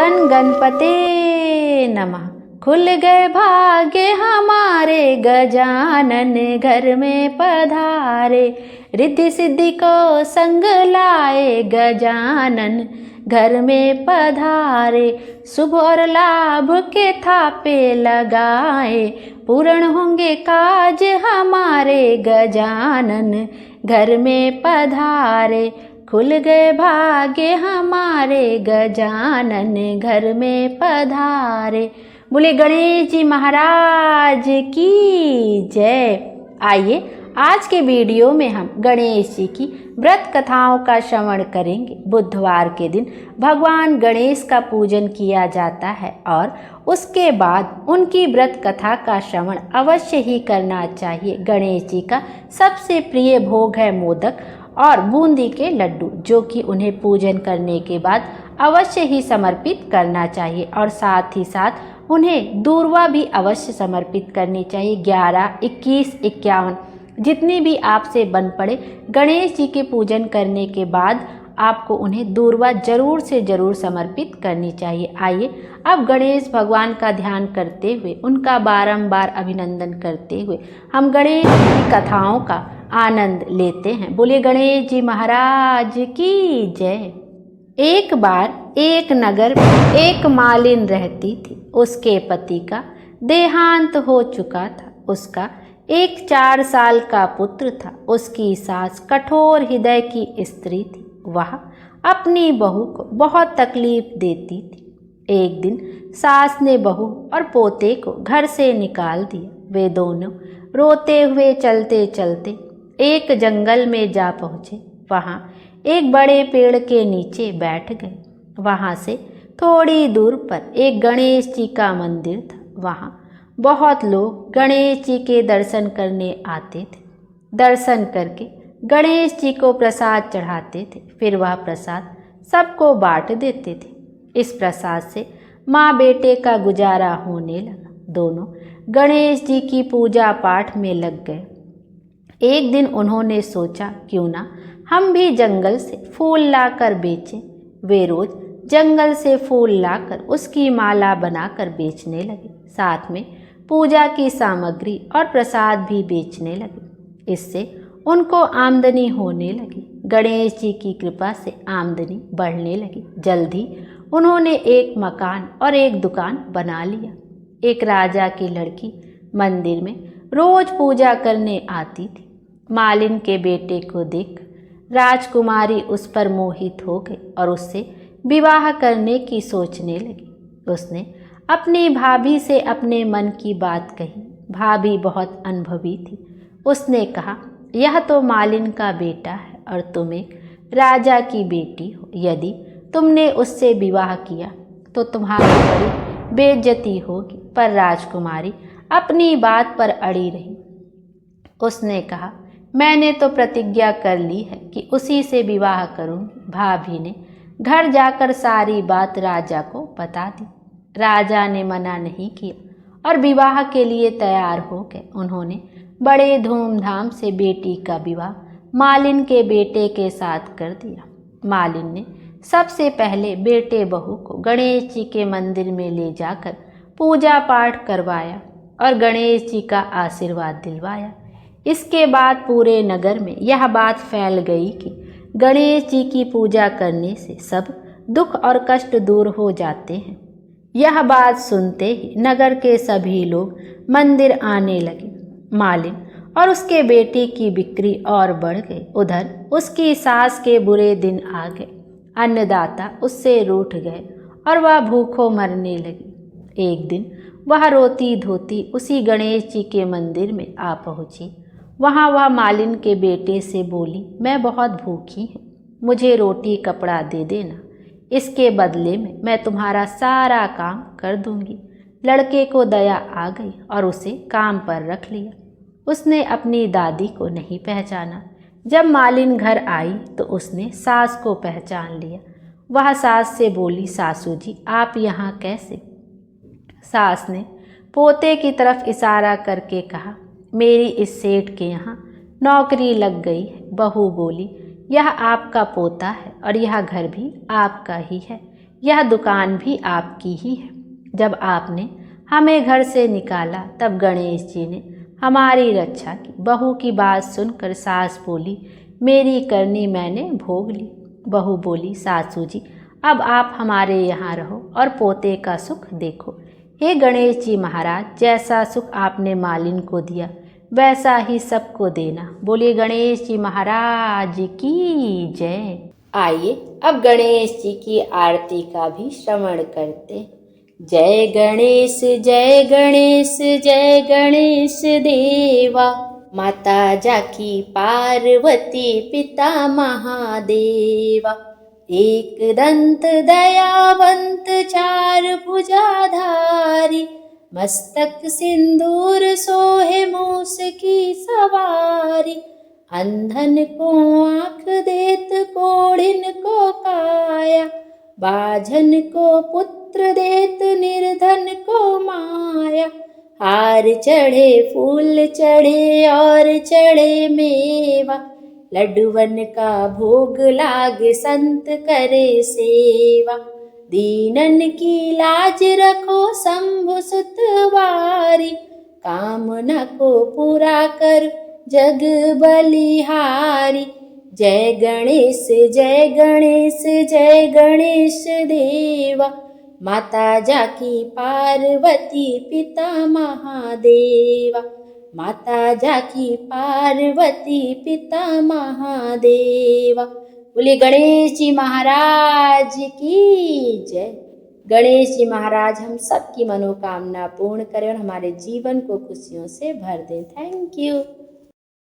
गण गणपते नमः। खुल गए भाग्य हमारे, गजानन घर में पधारे। रिद्धि सिद्धि को संग लाए, गजानन घर में पधारे। शुभ और लाभ के थापे लगाए, पूर्ण होंगे काज हमारे, गजानन घर में पधारे। खुल गए भाग्य हमारे, गजानन घर में पधारे। बोले गणेश जी महाराज की जय। आइए आज के वीडियो में हम गणेश जी की व्रत कथाओं का श्रवण करेंगे। बुधवार के दिन भगवान गणेश का पूजन किया जाता है और उसके बाद उनकी व्रत कथा का श्रवण अवश्य ही करना चाहिए। गणेश जी का सबसे प्रिय भोग है मोदक और बूंदी के लड्डू, जो कि उन्हें पूजन करने के बाद अवश्य ही समर्पित करना चाहिए और साथ ही साथ उन्हें दूर्वा भी अवश्य समर्पित करनी चाहिए। 11, 21, 51 जितनी भी आपसे बन पड़े, गणेश जी के पूजन करने के बाद आपको उन्हें दूर्वा जरूर से जरूर समर्पित करनी चाहिए। आइए अब गणेश भगवान का ध्यान करते हुए, उनका बारंबार अभिनंदन करते हुए हम गणेश की कथाओं का आनंद लेते हैं। बोले गणेश जी महाराज की जय। एक बार एक नगर में एक मालिन रहती थी। उसके पति का देहांत हो चुका था। उसका एक 4 साल का पुत्र था। उसकी सास कठोर हृदय की स्त्री थी। वह अपनी बहू को बहुत तकलीफ देती थी। एक दिन सास ने बहू और पोते को घर से निकाल दिया। वे दोनों रोते हुए चलते चलते एक जंगल में जा पहुँचे। वहाँ एक बड़े पेड़ के नीचे बैठ गए। वहाँ से थोड़ी दूर पर एक गणेश जी का मंदिर था। वहाँ बहुत लोग गणेश जी के दर्शन करने आते थे। दर्शन करके गणेश जी को प्रसाद चढ़ाते थे। फिर वह प्रसाद सबको बांट देते थे। इस प्रसाद से माँ बेटे का गुजारा होने लगा। दोनों गणेश जी की पूजा पाठ में लग गए। एक दिन उन्होंने सोचा, क्यों ना हम भी जंगल से फूल लाकर बेचें। वे रोज जंगल से फूल लाकर उसकी माला बनाकर बेचने लगे। साथ में पूजा की सामग्री और प्रसाद भी बेचने लगे। इससे उनको आमदनी होने लगी। गणेश जी की कृपा से आमदनी बढ़ने लगी। जल्द ही उन्होंने एक मकान और एक दुकान बना लिया। एक राजा की लड़की मंदिर में रोज पूजा करने आती थी। मालिन के बेटे को देख राजकुमारी उस पर मोहित हो गई और उससे विवाह करने की सोचने लगी। उसने अपनी भाभी से अपने मन की बात कही। भाभी बहुत अनुभवी थी। उसने कहा, यह तो मालिन का बेटा है और तुम एक राजा की बेटी हो। यदि तुमने उससे विवाह किया तो तुम्हारी बड़ी बेइज्जती होगी। पर राजकुमारी अपनी बात पर अड़ी रही। उसने कहा, मैंने तो प्रतिज्ञा कर ली है कि उसी से विवाह करूंगी। भाभी ने घर जाकर सारी बात राजा को बता दी। राजा ने मना नहीं किया और विवाह के लिए तैयार हो गए। उन्होंने बड़े धूमधाम से बेटी का विवाह मालिन के बेटे के साथ कर दिया। मालिन ने सबसे पहले बेटे बहू को गणेश जी के मंदिर में ले जाकर पूजा पाठ करवाया और गणेश जी का आशीर्वाद दिलवाया। इसके बाद पूरे नगर में यह बात फैल गई कि गणेश जी की पूजा करने से सब दुख और कष्ट दूर हो जाते हैं। यह बात सुनते ही नगर के सभी लोग मंदिर आने लगे। मालिन और उसके बेटे की बिक्री और बढ़ गई। उधर उसकी सास के बुरे दिन आ गए। अन्नदाता उससे रूठ गए और वह भूखों मरने लगी। एक दिन वह रोती धोती उसी गणेश जी के मंदिर में आ पहुंची। वहाँ वह मालिन के बेटे से बोली, मैं बहुत भूखी हूँ, मुझे रोटी कपड़ा दे देना। इसके बदले में मैं तुम्हारा सारा काम कर दूंगी। लड़के को दया आ गई और उसे काम पर रख लिया। उसने अपनी दादी को नहीं पहचाना। जब मालिन घर आई तो उसने सास को पहचान लिया। वह सास से बोली, सासू जी आप यहाँ कैसे? सास ने पोते की तरफ इशारा करके कहा, मेरी इस सेठ के यहाँ नौकरी लग गई है। बहू बोली, यह आपका पोता है और यह घर भी आपका ही है। यह दुकान भी आपकी ही है। जब आपने हमें घर से निकाला तब गणेश जी ने हमारी रक्षा की। बहू की बात सुनकर सास बोली, मेरी करनी मैंने भोग ली। बहू बोली, सासू जी अब आप हमारे यहाँ रहो और पोते का सुख देखो। हे गणेश जी महाराज, जैसा सुख आपने मालिन को दिया वैसा ही सबको देना। बोलिए गणेश जी महाराज की जय। आइए अब गणेश जी की आरती का भी श्रवण करते हैं। जय गणेश जय गणेश जय गणेश देवा, माता जाकी पार्वती पिता महादेवा। एक दंत दयावंत चार भुजाधारी, मस्तक सिंदूर सोहे मूस की सवारी। अंधन को आँख देत कोढ़िन को काया, बाझन को पुत्र देत निर्धन को माया। हार चढ़े फूल चढ़े और चढ़े मेवा, लड्डुवन का भोग लागे संत करे सेवा। दीनन की लाज रखो शंभु सुतवारी, कामना को पूरा कर जग बलिहारी। जय गणेश जय गणेश जय गणेश देवा, माता जाकी पार्वती पिता महादेवा। माता जाकी पार्वती पिता महादेवा। बोलिए गणेश जी महाराज की जय। गणेश जी महाराज हम सबकी मनोकामना पूर्ण करें और हमारे जीवन को खुशियों से भर दें। Thank you.